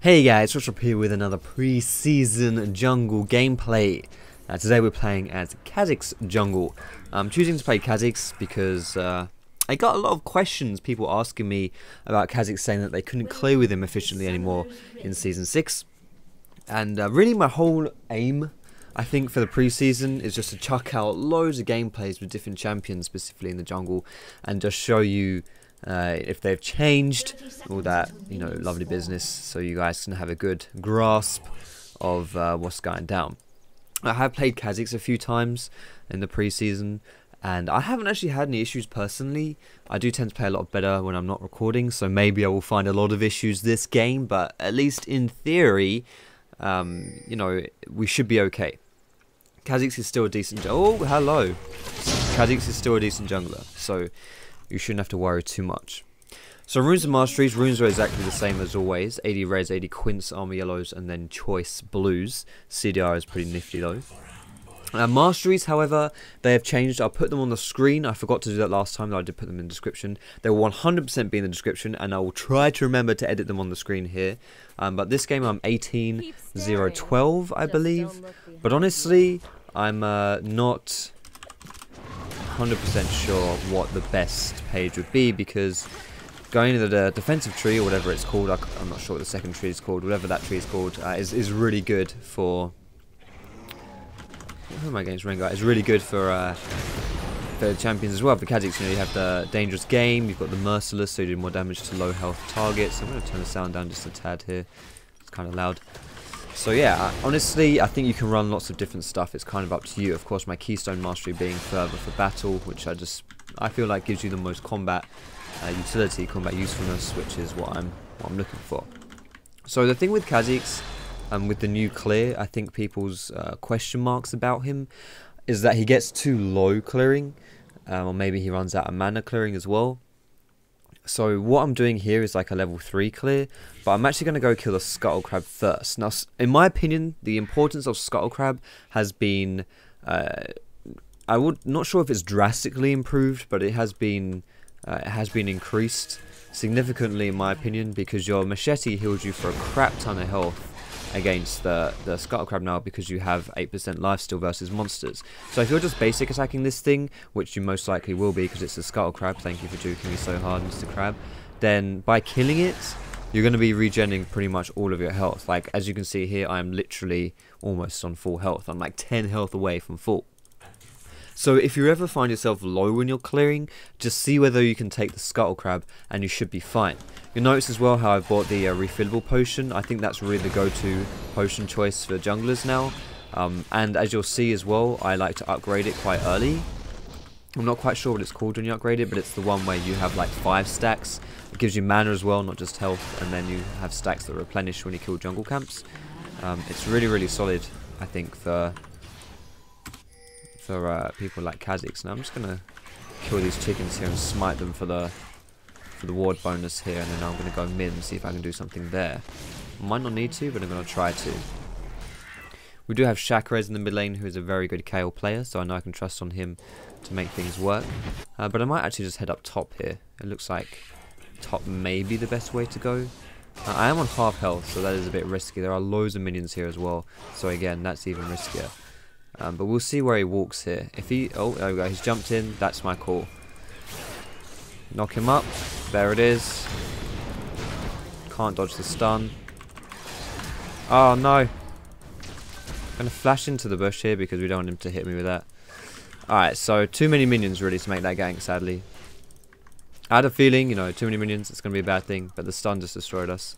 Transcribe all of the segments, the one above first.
Hey guys, Foxdrop here with another pre-season jungle gameplay. Today we're playing as Kha'Zix jungle. I'm choosing to play Kha'Zix because I got a lot of questions, people asking me about Kha'Zix, saying that they couldn't clear with him efficiently anymore in Season 6. And really my whole aim, I think, for the pre-season is just to chuck out loads of gameplays with different champions, specifically in the jungle, and just show you if they've changed, all that, you know, lovely business, so you guys can have a good grasp of what's going down. I have played Kha'Zix a few times in the pre-season, and I haven't actually had any issues personally. I do tend to play a lot better when I'm not recording, so maybe I will find a lot of issues this game, but at least in theory, you know, we should be okay. Kha'Zix is still a decent Kha'Zix is still a decent jungler, so you shouldn't have to worry too much. So runes and masteries. Runes are exactly the same as always. 80 reds, 80 quints, armor yellows, and then choice blues. CDR is pretty nifty though. Masteries, however, they have changed. I'll put them on the screen. I forgot to do that last time, though I did put them in the description. They will 100% be in the description, and I will try to remember to edit them on the screen here. But this game I'm 18-0-12, I believe. But honestly, I'm not 100% sure what the best page would be, because going into the defensive tree, or whatever it's called, I'm not sure what the second tree is called, whatever that tree is called, is really good for... Who am I against? Rengar. It's really good for champions as well. For Kha'Zix, you know, you have the dangerous game, you've got the merciless, so you do more damage to low health targets. I'm going to turn the sound down just a tad here, it's kind of loud. So yeah, honestly, I think you can run lots of different stuff. It's kind of up to you. Of course, my keystone mastery being Fervor for battle, which I feel like gives you the most combat utility, combat usefulness, which is what I'm looking for. So the thing with Kha'Zix, with the new clear, I think people's question marks about him is that he gets too low clearing, or maybe he runs out of mana clearing as well. So what I'm doing here is like a level 3 clear, but I'm actually going to go kill the Scuttle Crab first. Now, in my opinion, the importance of Scuttle Crab has been, not sure if it's drastically improved, but it has been increased significantly in my opinion, because your machete heals you for a crap ton of health against the Scuttle Crab now, because you have 8% lifesteal versus monsters. So if you're just basic attacking this thing, which you most likely will be because it's a Scuttle Crab, thank you for juking me so hard, Mr. Crab, then by killing it, you're going to be regenerating pretty much all of your health. Like, as you can see here, I'm literally almost on full health. I'm like 10 health away from full. So if you ever find yourself low when you're clearing, just see whether you can take the Scuttle Crab and you should be fine. You'll notice as well how I bought the refillable potion. I think that's really the go-to potion choice for junglers now. And as you'll see as well, I like to upgrade it quite early. I'm not quite sure what it's called when you upgrade it, but it's the one where you have like 5 stacks. It gives you mana as well, not just health, and then you have stacks that replenish when you kill jungle camps. It's really, really solid, I think, for people like Kha'Zix. Now I'm just gonna kill these chickens here and smite them for the ward bonus here, and then I'm gonna go mid and see if I can do something there. Might not need to, but I'm gonna try to. We do have Shakrez in the mid lane, who is a very good KO player, so I know I can trust on him to make things work. But I might actually just head up top here. It looks like top may be the best way to go. I am on half health, so that is a bit risky. There are loads of minions here as well, so again, that's even riskier. But we'll see where he walks here. If he... Oh, there we go. He's jumped in. That's my call. Knock him up. There it is. Can't dodge the stun. Oh, no. I'm going to flash into the bush here because we don't want him to hit me with that. Alright, so too many minions really to make that gank, sadly. I had a feeling, you know, too many minions, it's going to be a bad thing. But the stun just destroyed us.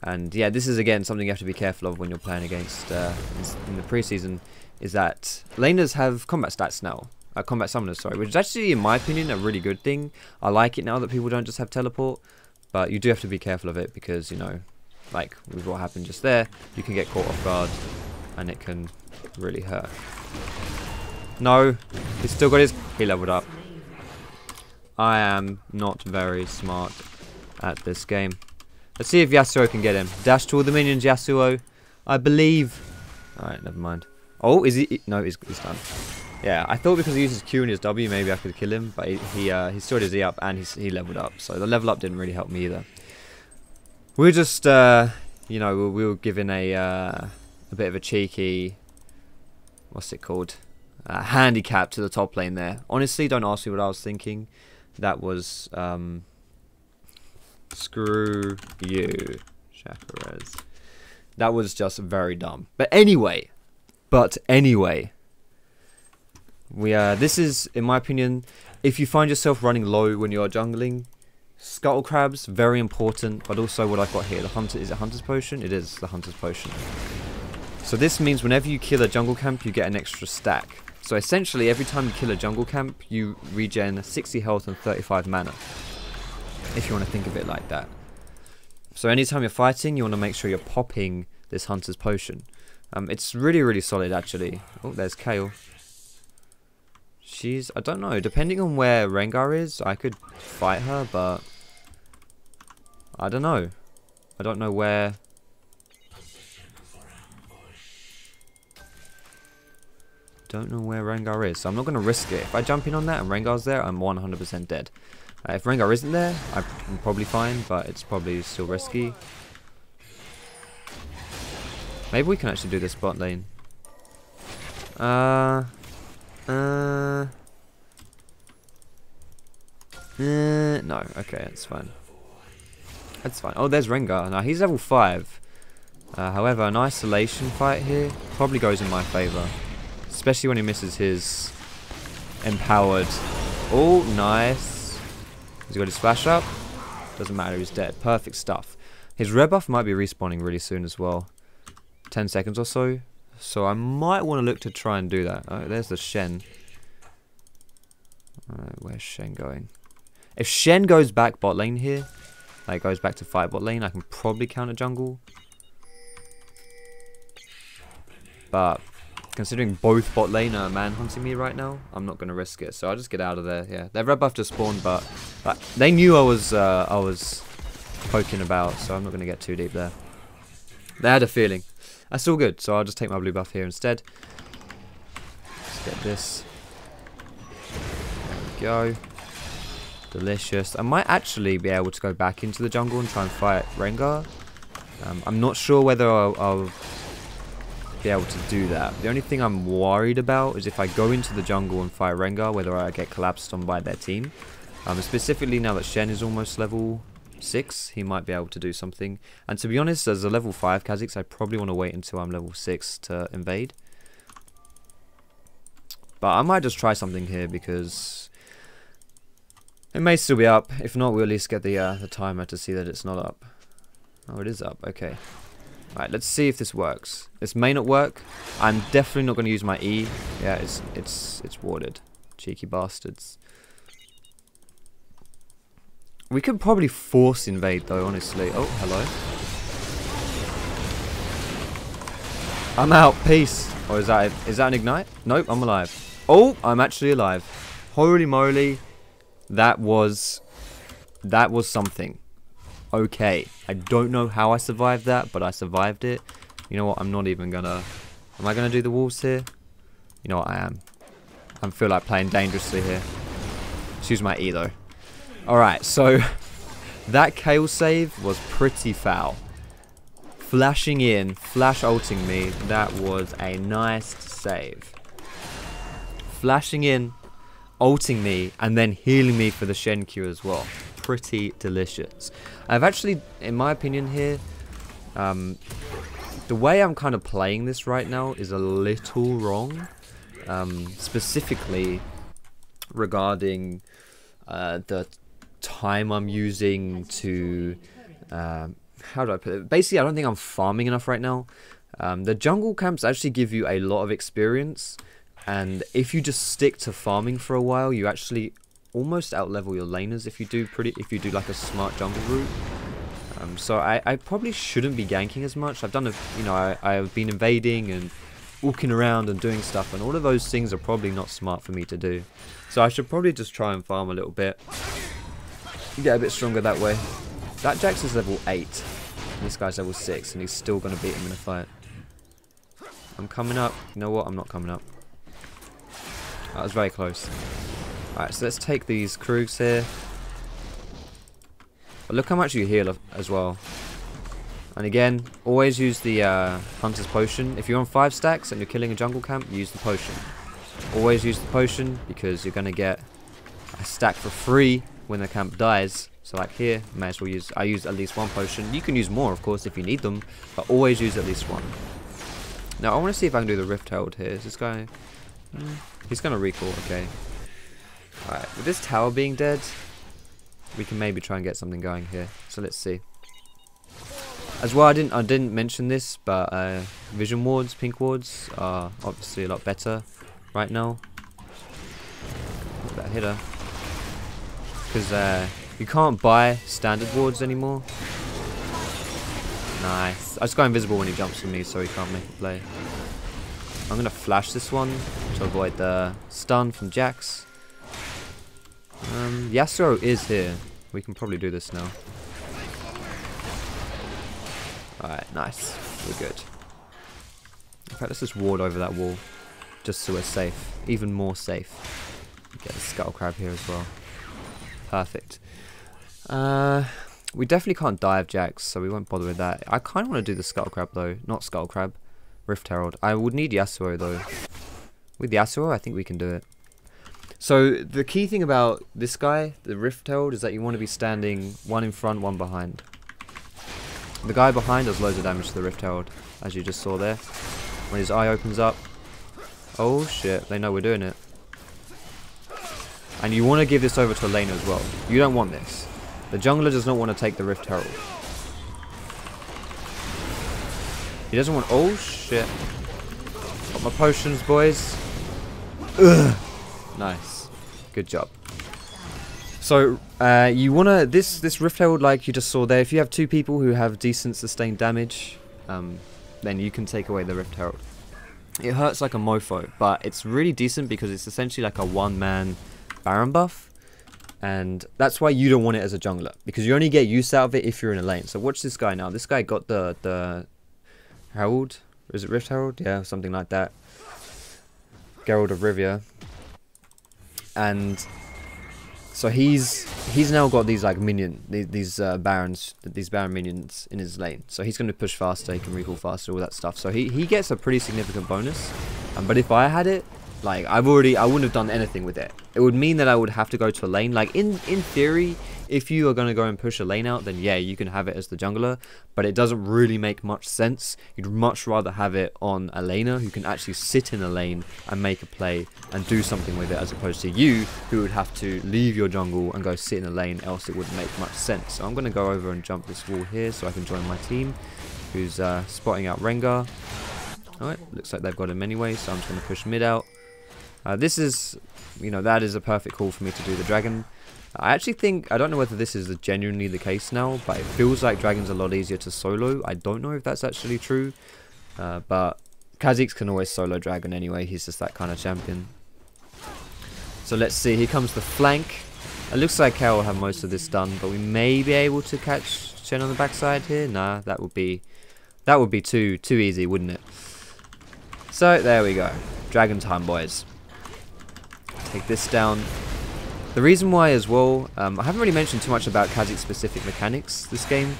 And yeah, this is again something you have to be careful of when you're playing against in the preseason, is that laners have combat stats now. Combat summoners, sorry, which is actually, in my opinion, a really good thing. I like it now that people don't just have teleport, but you do have to be careful of it because, you know, like with what happened just there, you can get caught off guard and it can really hurt. No, he's still got his... He leveled up. I am not very smart at this game. Let's see if Yasuo can get him. Dash to all the minions, Yasuo. I believe. Alright, never mind. Oh, is he? No, he's done. Yeah, I thought because he uses Q and his W, maybe I could kill him, but he stored his E up and he leveled up. So the level up didn't really help me either. We're just you know, we were given a bit of a cheeky, what's it called, handicap to the top lane there. Honestly, don't ask me what I was thinking. That was screw you, Chaperez. That was just very dumb. But anyway, this is, in my opinion, if you find yourself running low when you're jungling, Scuttle Crabs, very important, but also what I've got here, the Hunter, is it Hunter's Potion? It is the Hunter's Potion. So this means whenever you kill a jungle camp, you get an extra stack. So essentially, every time you kill a jungle camp, you regen 60 health and 35 mana. If you want to think of it like that. So anytime you're fighting, you want to make sure you're popping this Hunter's Potion. It's really, really solid, actually. Oh, there's Kale. I don't know, depending on where Rengar is, I could fight her, but I don't know. I don't know where. Don't know where Rengar is, so I'm not going to risk it. If I jump in on that and Rengar's there, I'm 100% dead. If Rengar isn't there, I'm probably fine, but it's probably still risky. Maybe we can actually do this bot lane. No, okay, that's fine. That's fine. Oh, there's Rengar. Now, he's level 5. However, an isolation fight here probably goes in my favour. Especially when he misses his empowered. Oh, nice. Has he got his flash up? Doesn't matter, he's dead. Perfect stuff. His red buff might be respawning really soon as well. 10 seconds or so. So I might want to look to try and do that. Oh, there's the Shen. Alright, where's Shen going? If Shen goes back bot lane here, like goes back to fight bot lane, I can probably counter jungle. But considering both bot lane are manhunting me right now, I'm not going to risk it. So I'll just get out of there. Yeah, their red buff just spawned, but they knew I was poking about, so I'm not going to get too deep there. They had a feeling. That's all good, so I'll just take my blue buff here instead. Let's get this. There we go. Delicious. I might actually be able to go back into the jungle and try and fight Rengar. I'm not sure whether I'll be able to do that. The only thing I'm worried about is if I go into the jungle and fight Rengar, whether I get collapsed on by their team. Specifically now that Shen is almost level 6, he might be able to do something. And to be honest, as a level 5 Kha'Zix, I probably want to wait until I'm level 6 to invade. But I might just try something here because it may still be up. If not, we'll at least get the timer to see that it's not up. Oh, it is up. Okay. Alright, let's see if this works. This may not work. I'm definitely not going to use my E. Yeah, it's warded. Cheeky bastards. We could probably force invade though, honestly. Oh, hello. I'm out. Peace. Or is that an ignite? Nope, I'm alive. Oh, I'm actually alive. Holy moly. That was something. Okay. I don't know how I survived that, but I survived it. You know what? I'm not even gonna. Am I gonna do the wolves here? You know what? I am. I feel like playing dangerously here. Let's use my E though. Alright, so that Kale save was pretty foul. Flashing in, flash ulting me, that was a nice save. Flashing in, ulting me, and then healing me for the Shen Q as well. Pretty delicious. I've actually, in my opinion here, the way I'm kind of playing this right now is a little wrong. Specifically regarding the time I'm using to how do I put it? Basically, I don't think I'm farming enough right now. The jungle camps actually give you a lot of experience, and if you just stick to farming for a while, you actually almost outlevel your laners if you do like a smart jungle route. So I probably shouldn't be ganking as much. I've done I've been invading and walking around and doing stuff, and all of those things are probably not smart for me to do. So I should probably just try and farm a little bit. Get a bit stronger that way. That Jax is level 8. And this guy's level 6. And he's still going to beat him in a fight. I'm coming up. You know what? I'm not coming up. That was very close. Alright, so let's take these Krugs here. But look how much you heal as well. And again, always use the Hunter's Potion. If you're on 5 stacks and you're killing a jungle camp, use the potion. Always use the potion because you're going to get a stack for free when the camp dies. So like here, may as well use, I use at least 1 potion. You can use more, of course, if you need them, but always use at least 1. Now I want to see if I can do the Rift Herald here. Is this guy... he's going to recall, okay. Alright, with this tower being dead, we can maybe try and get something going here. So let's see. As well, I didn't mention this, but vision wards, pink wards are obviously a lot better right now. Look at that hitter. Because you can't buy standard wards anymore. Nice. I just go invisible when he jumps on me, so he can't make a play. I'm gonna flash this one to avoid the stun from Jax. Yasuo is here. We can probably do this now. Alright, nice. We're good. In fact, let's just ward over that wall. Just so we're safe. Even more safe. Get the Scuttle Crab here as well. Perfect. We definitely can't dive Jax, so we won't bother with that. I kind of want to do the Scuttle Crab though. Not Scuttle Crab. Rift Herald. I would need Yasuo though. With Yasuo, I think we can do it. So, the key thing about this guy, the Rift Herald, is that you want to be standing one in front, one behind. The guy behind does loads of damage to the Rift Herald, as you just saw there. When his eye opens up. Oh shit, they know we're doing it. And you want to give this over to a laner as well. You don't want this. The jungler does not want to take the Rift Herald. He doesn't want... Oh shit. Got my potions, boys. Ugh. Nice. Good job. So, you wanna this Rift Herald, like you just saw there, if you have 2 people who have decent sustained damage, then you can take away the Rift Herald. It hurts like a mofo, but it's really decent because it's essentially like a one-man Baron buff, and that's why you don't want it as a jungler, because you only get use out of it if you're in a lane. So watch this guy now. This guy got the Herald. Is it Rift Herald? Yeah, something like that. Geralt of Rivia. And so he's now got these like these Baron minions in his lane. So he's going to push faster, he can recall faster, all that stuff. So he gets a pretty significant bonus. But if I had it, like I wouldn't have done anything with it. It would mean that I would have to go to a lane. Like in theory, if you are going to go and push a lane out, then yeah, you can have it as the jungler. But it doesn't really make much sense. You'd much rather have it on a laner who can actually sit in a lane and make a play and do something with it, as opposed to you who would have to leave your jungle and go sit in a lane, else it wouldn't make much sense. So I'm going to go over and jump this wall here so I can join my team, who's spotting out Rengar. Alright, looks like they've got him anyway, so I'm just going to push mid out. This is, that is a perfect call for me to do the dragon. I actually think, I don't know whether this is genuinely the case now, but it feels like dragon's a lot easier to solo. I don't know if that's actually true, but Kha'Zix can always solo dragon anyway. He's just that kind of champion. So let's see, here comes the flank. It looks like Cal will have most of this done, but we may be able to catch Chen on the backside here. Nah, that would be too easy, wouldn't it? So there we go, dragon time, boys. Take this down. The reason why as well, I haven't really mentioned too much about Kha'Zix specific mechanics this game,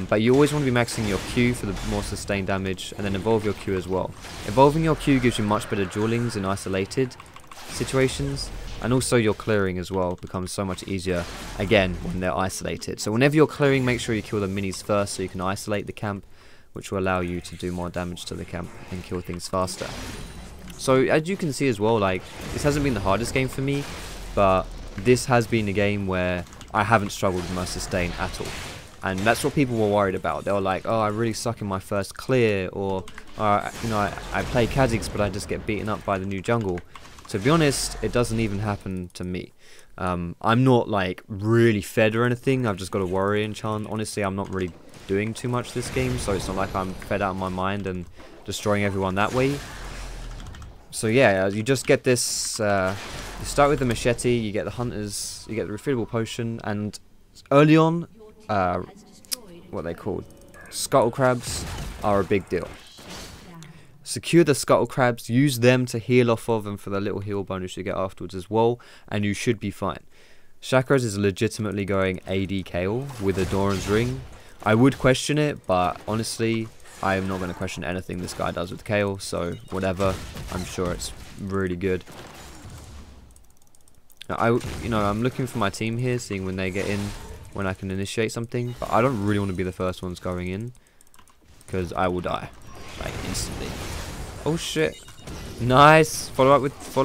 but you always want to be maxing your Q for the more sustained damage, and then evolve your Q as well. Evolving your Q gives you much better duelings in isolated situations, and also your clearing as well becomes so much easier, again, when they're isolated. So whenever you're clearing, make sure you kill the minis first so you can isolate the camp, which will allow you to do more damage to the camp and kill things faster. So as you can see as well, like, this hasn't been the hardest game for me, but this has been a game where I haven't struggled with my sustain at all. And that's what people were worried about. They were like, oh, I really suck in my first clear, or I play Kha'Zix but I just get beaten up by the new jungle. To be honest, it doesn't even happen to me. I'm not like really fed or anything. I've just got a warrior enchant. Honestly, I'm not really doing too much this game, so it's not like I'm fed out of my mind and destroying everyone that way. So yeah, you just get this, you start with the machete, you get the hunters, you get the refillable potion, and early on, what they called, scuttle crabs are a big deal. Secure the scuttle crabs, use them to heal off of, and for the little heal bonus you get afterwards as well, and you should be fine. Chakras is legitimately going AD KO with a Doran's Ring. I would question it, but honestly, I am not going to question anything this guy does with Kale, so whatever. I'm sure it's really good. Now, I'm looking for my team here, seeing when they get in, when I can initiate something, but I don't really want to be the first ones going in, because I will die, like, instantly. Oh shit. Nice. Follow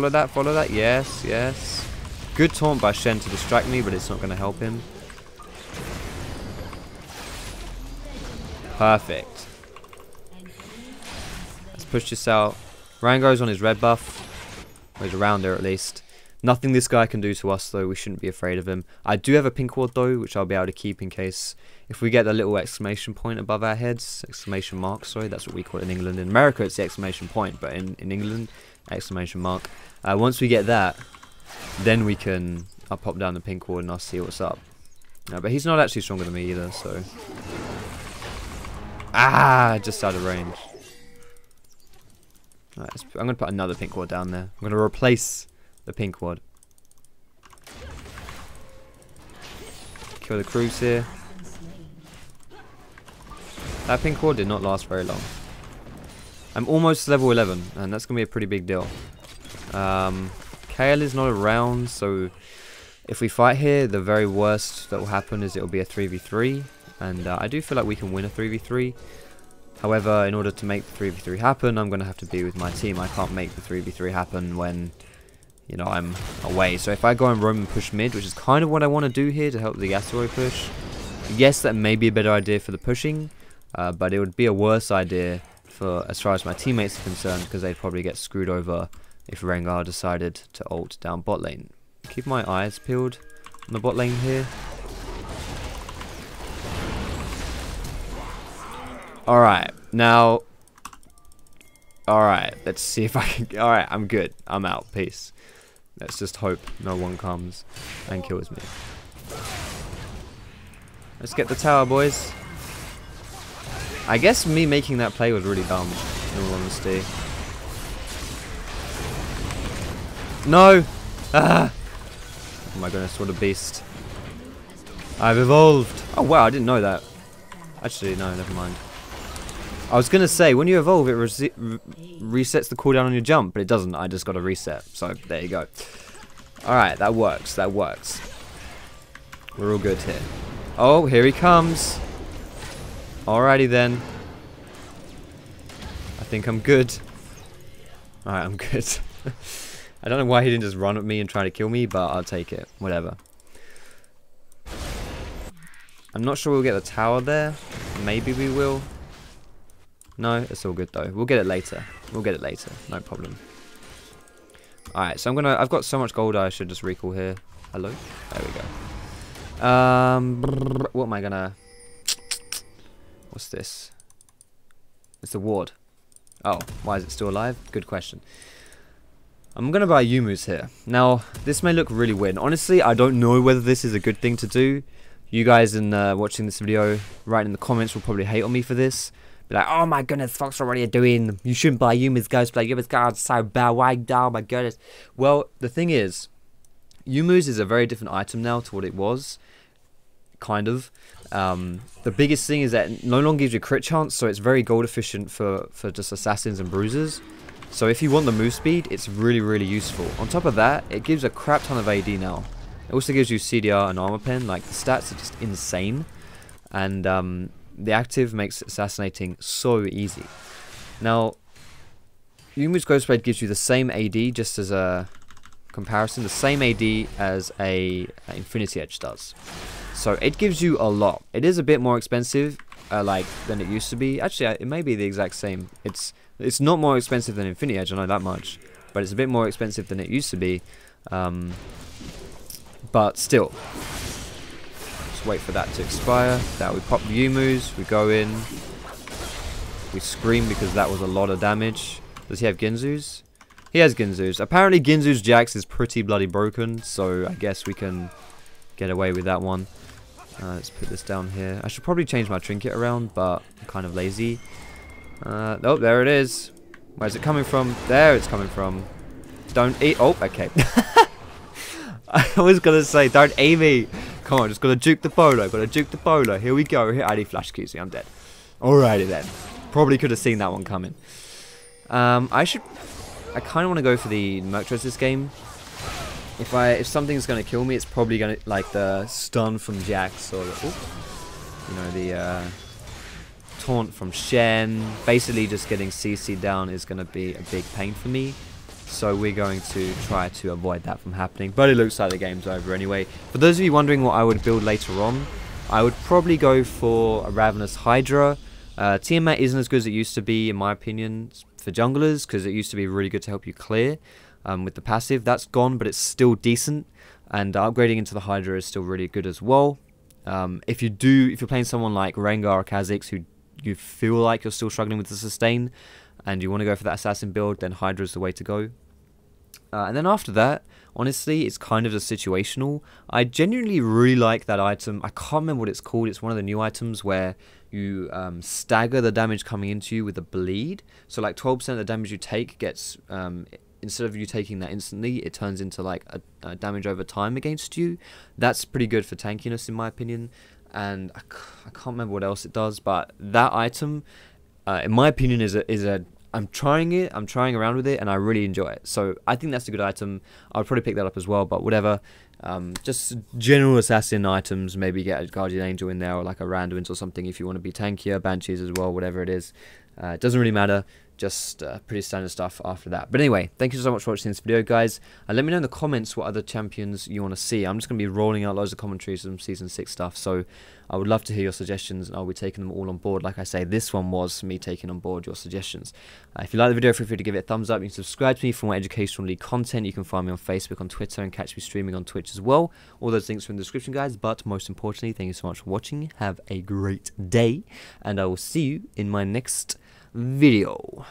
that. Yes, yes. Good taunt by Shen to distract me, but it's not going to help him. Perfect. Let's push this out. Rango's on his red buff. Or he's around there at least. Nothing this guy can do to us though. We shouldn't be afraid of him. I do have a pink ward though, which I'll be able to keep in case if we get the little exclamation point above our heads. Exclamation mark, sorry. That's what we call it in England. In America it's the exclamation point, but in England, exclamation mark. Once we get that, then we can... I'll pop down the pink ward and I'll see what's up. But he's not actually stronger than me either, so... Ah! Just out of range. Right, I'm going to put another pink ward down there. I'm going to replace the pink ward. Kill the crews here. That pink ward did not last very long. I'm almost level 11, and that's going to be a pretty big deal. Kale is not around, so if we fight here, the very worst that will happen is it will be a 3v3, and I do feel like we can win a 3v3. However, in order to make the 3v3 happen, I'm going to have to be with my team. I can't make the 3v3 happen when, you know, I'm away. So if I go and roam and push mid, which is kind of what I want to do here to help the Yasuo push, yes, that may be a better idea for the pushing, but it would be a worse idea for as far as my teammates are concerned, because they'd probably get screwed over if Rengar decided to ult down bot lane. Keep my eyes peeled on the bot lane here. Alright, now... Alright, let's see if I can... Alright, I'm good. I'm out. Peace. Let's just hope no one comes and kills me. Let's get the tower, boys. I guess me making that play was really dumb, in all honesty. No! Ah! Oh my goodness, what a beast. I've evolved! Oh wow, I didn't know that. Actually, no, never mind. I was gonna say, when you evolve, it resets the cooldown on your jump, but it doesn't. I just got a reset, so there you go. Alright, that works, that works. We're all good here. Oh, here he comes. Alrighty then. I think I'm good. Alright, I'm good. I don't know why he didn't just run at me and try to kill me, but I'll take it. Whatever. I'm not sure we'll get the tower there. Maybe we will. No, it's all good though. We'll get it later. We'll get it later. No problem. Alright, so I've got so much gold I should just recall here. Hello? There we go. What am I gonna... What's this? It's the ward. Oh, why is it still alive? Good question. I'm going to buy Yumu's here. Now, this may look really weird. Honestly, I don't know whether this is a good thing to do. You guys in watching this video, writing in the comments will probably hate on me for this. Be like, oh my goodness, Foxdrop, what are you doing? You shouldn't buy Yumu's Ghost Blade. Yumu's Guard's so bad. Why? Oh my goodness. Well, the thing is, Yumu's is a very different item now to what it was. Kind of. The biggest thing is that it no longer gives you crit chance, so it's very gold efficient for just assassins and bruisers. So if you want the move speed, it's really, really useful. On top of that, it gives a crap ton of AD now. It also gives you CDR and armor pen. Like, the stats are just insane. And the active makes assassinating so easy. Now, Yumu's Ghost Blade gives you the same AD, just as a comparison, the same AD as a Infinity Edge does. So it gives you a lot. It is a bit more expensive, than it used to be. Actually, it may be the exact same. It's not more expensive than Infinity Edge, I know that much, but it's a bit more expensive than it used to be. But still, just wait for that to expire. That we pop the Yumu's, we go in, we scream because that was a lot of damage. Does he have Ginzu's? He has Ginzu's. Apparently Ginzu's Jax is pretty bloody broken, so I guess we can get away with that one. Let's put this down here. I should probably change my trinket around, but I'm kind of lazy. Oh, there it is. Where's it coming from? There it's coming from. Don't eat. Oh, okay. I was going to say, don't eat me. Come on, just gotta juke the bowler. Gotta juke the bowler. Here we go. Here, I need flash QC. I'm dead. Alrighty then. Probably could have seen that one coming. I kind of want to go for the Mercrest this game. If something's gonna kill me, it's probably gonna like the stun from Jax or the taunt from Shen. Basically, just getting CC down is gonna be a big pain for me. So we're going to try to avoid that from happening. But it looks like the game's over anyway. For those of you wondering what I would build later on, I would probably go for a Ravenous Hydra. Tiamat isn't as good as it used to be, in my opinion, for junglers, because it used to be really good to help you clear with the passive. That's gone, but it's still decent, and upgrading into the Hydra is still really good as well. If you're playing someone like Rengar or Kha'Zix, who you feel like you're still struggling with the sustain, and you want to go for that assassin build, then Hydra is the way to go. And then after that, honestly, it's kind of just situational. I genuinely really like that item. I can't remember what it's called. It's one of the new items where you stagger the damage coming into you with a bleed. So like 12% of the damage you take gets, instead of you taking that instantly, it turns into like a damage over time against you. That's pretty good for tankiness in my opinion. And I can't remember what else it does, but that item, in my opinion, is a I'm trying around with it, and I really enjoy it. So I think that's a good item. I'll probably pick that up as well, but whatever. Just general assassin items, maybe get a Guardian Angel in there, or like a Randuin's or something if you want to be tankier, Banshees as well, whatever it is. It doesn't really matter, just pretty standard stuff after that. But anyway, thank you so much for watching this video, guys. Let me know in the comments what other champions you want to see. I'm just going to be rolling out loads of commentaries from Season 6 stuff, so I would love to hear your suggestions, and I'll be taking them all on board. Like I say, this one was me taking on board your suggestions. If you like the video, feel free to give it a thumbs up. You can subscribe to me for more educational league content. You can find me on Facebook, on Twitter, and catch me streaming on Twitch as well. All those links are in the description, guys. But most importantly, thank you so much for watching. Have a great day, and I will see you in my next video.